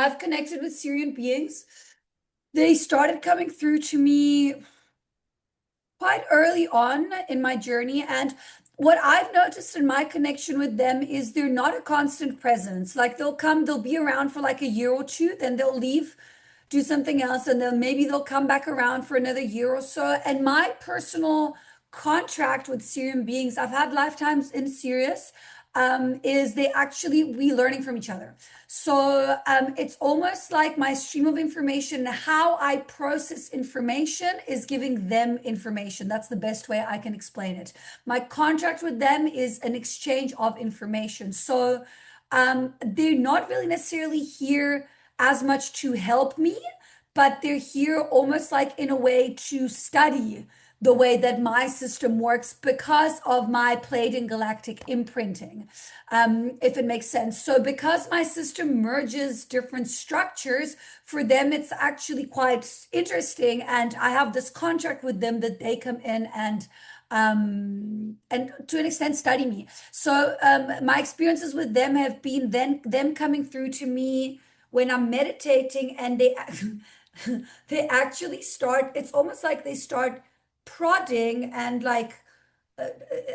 I've connected with Syrian beings. They started coming through to me quite early on in my journey. And what I've noticed in my connection with them is they're not a constant presence. Like they'll come, they'll be around for like a year or two, then they'll leave, do something else, and then maybe they'll come back around for another year or so. And my personal contract with Syrian beings, I've had lifetimes in Sirius, is they actually we learning from each other. So it's almost like my stream of information, how I process information is giving them information. That's the best way I can explain it. My contract with them is an exchange of information. So they're not really necessarily here as much to help me, but they're here almost like in a way to study the way that my system works because of my Pleiadian and galactic imprinting, if it makes sense. So because my system merges different structures, for them it's actually quite interesting. And I have this contract with them that they come in and to an extent study me. So my experiences with them have been them coming through to me when I'm meditating, and they actually start, it's almost like they start prodding uh,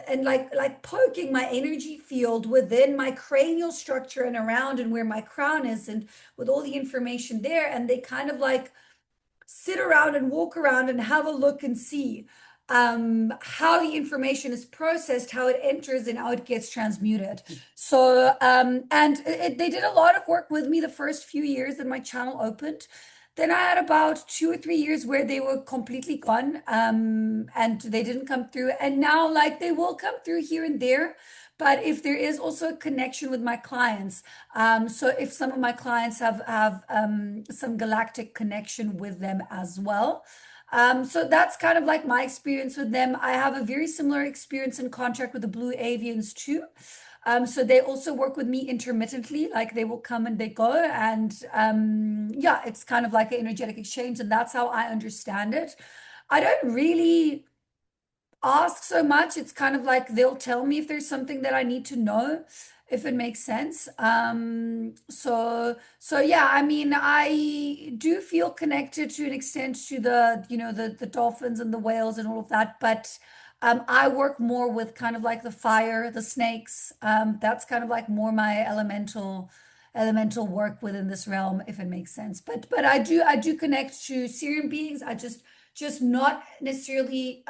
and like poking my energy field within my cranial structure and around and where my crown is and with all the information there, and they kind of like sit around and walk around and have a look and see how the information is processed, how it enters, and how it gets transmuted. So, they did a lot of work with me the first few years that my channel opened. Then I had about 2 or 3 years where they were completely gone, and they didn't come through. And now, like, they will come through here and there. But if there is also a connection with my clients, so if some of my clients have some galactic connection with them as well. So that's kind of like my experience with them. I have a very similar experience in contract with the Blue Avians too. So they also work with me intermittently, like they will come and they go. And yeah, it's kind of like an energetic exchange, and that's how I understand it. I don't really ask so much. It's kind of like they'll tell me if there's something that I need to know, if it makes sense. So yeah, I mean, I do feel connected to an extent to the dolphins and the whales and all of that, but I work more with kind of like the fire, the snakes. That's kind of like more my elemental work within this realm, if it makes sense. But I do connect to Syrian beings. I just not necessarily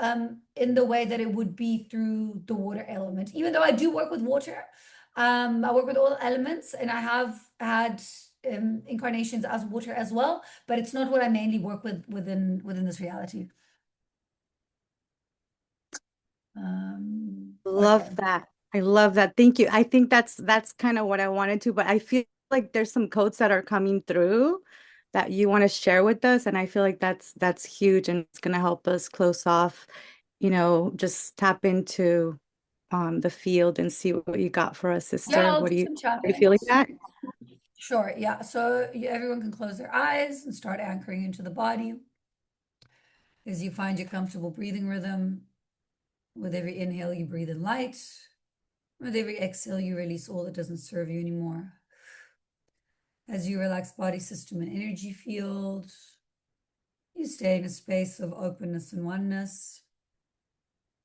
in the way that it would be through the water element. Even though I do work with water, I work with all the elements, and I have had incarnations as water as well, but it's not what I mainly work with within this reality. Okay. Love that. I love that. Thank you. I think that's kind of what I wanted to, but I feel like there's some codes that are coming through that you want to share with us, and I feel like that's huge, and it's gonna help us close off, just tap into the field and see what you got for us, Yeah, sister. I'll What do do you some are you feeling channelings. that? Sure. Yeah. So everyone can close their eyes and start anchoring into the body as you find your comfortable breathing rhythm. With every inhale, you breathe in light. With every exhale, you release all that doesn't serve you anymore. As you relax body, system, and energy field, you stay in a space of openness and oneness.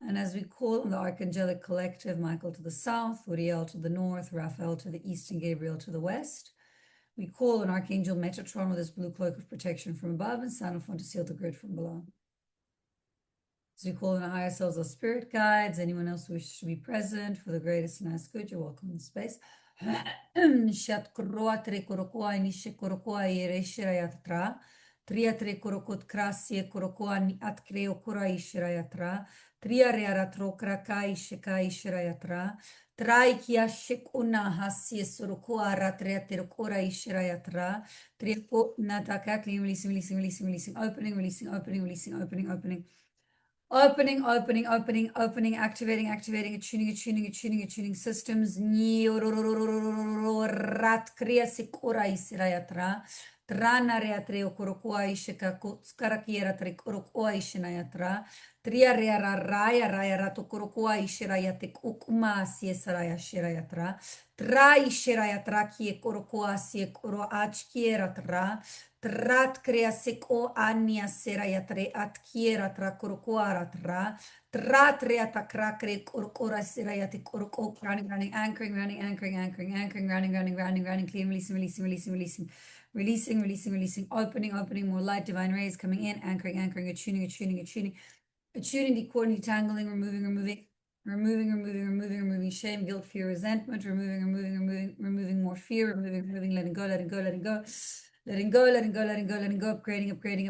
And as we call on the Archangelic Collective, Michael to the south, Uriel to the north, Raphael to the east, and Gabriel to the west, we call on Archangel Metatron with his blue cloak of protection from above and Sandalphon to seal the grid from below. As we call on our higher selves, our spirit guides, anyone else who wishes to be present for the greatest and highest good, you're welcome in the space. Shat koroa tre korokoa nishe korokoa ire shirayatra. Tria tre korokot krasie korokoa ni atkreo kora ishirayatra. Tria rearatro krakai shikai shirayatra. Trai kia shikuna hasie sorokoa ratreater kora ishirayatra. Tria ko nataka releasing, opening, releasing, opening, releasing, opening. Opening, activating, attuning systems. Rat kriya sikora isirayatra. Trana rea tre okorokoa ishika kutskara kiera tre korokoa ishinayatra. Tria rea raya raya rato korokoa ishirayate kukuma siesaraya shirayatra. Tra ishirayatra kie korokoa sie koro achkiera tra. Trat crea seko ania serayatre atkiera tra korokoara tra. Tratrea takrakre korokora sirayate koroko running, anchoring, running, anchoring, anchoring, anchoring, running, clean, releasing, opening, more light, divine rays coming in, anchoring, attuning, decording, detangling, removing shame, guilt, fear, resentment, removing more fear, removing, letting go,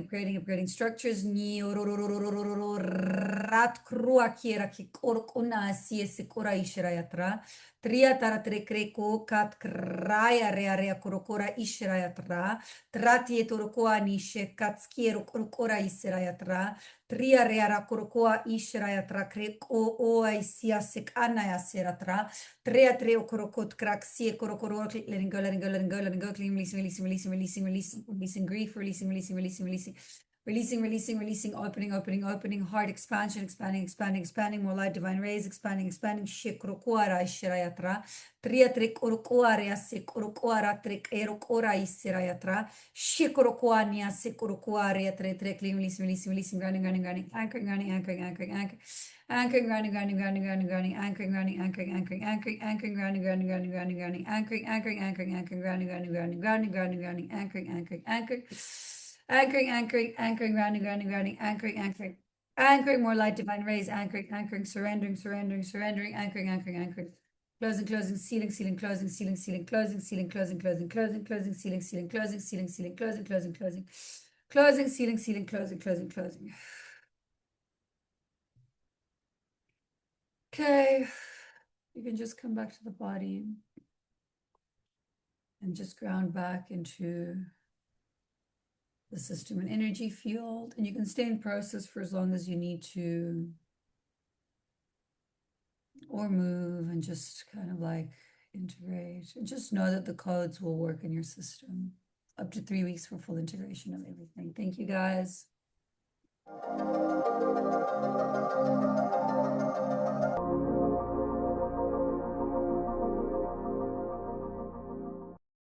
upgrading structures. Rat krua kiera ki korkuna sie sekora ishirayatra. Tria tara tre kreko kat kraya rea korokora ishirayatra. Trati etorokoa nishe katskiero korokora ishirayatra. Tria rea korokoa ishirayatra kreko oa isia sekana yaseratra. Trea treo korokot crack see korokoro letting go, clean, releasing grief, releasing, opening, heart expansion, expanding, more light, divine rays, expanding, shikrokuara ishirayatra, triatric orokuarea sikorokuara trick erokora isirayatra, shikorokuania sikorokuaria tre clean, releasing, running, anchoring, anchoring, running, anchoring, anchoring, more light, divine rays, anchoring, surrendering, anchoring. Closing, sealing, closing, sealing, closing, sealing, closing. Okay, you can just come back to the body and just ground back into the system and energy field, and you can stay in process for as long as you need to, or move and just kind of like integrate, and just know that the codes will work in your system up to 3 weeks for full integration of everything. Thank you guys.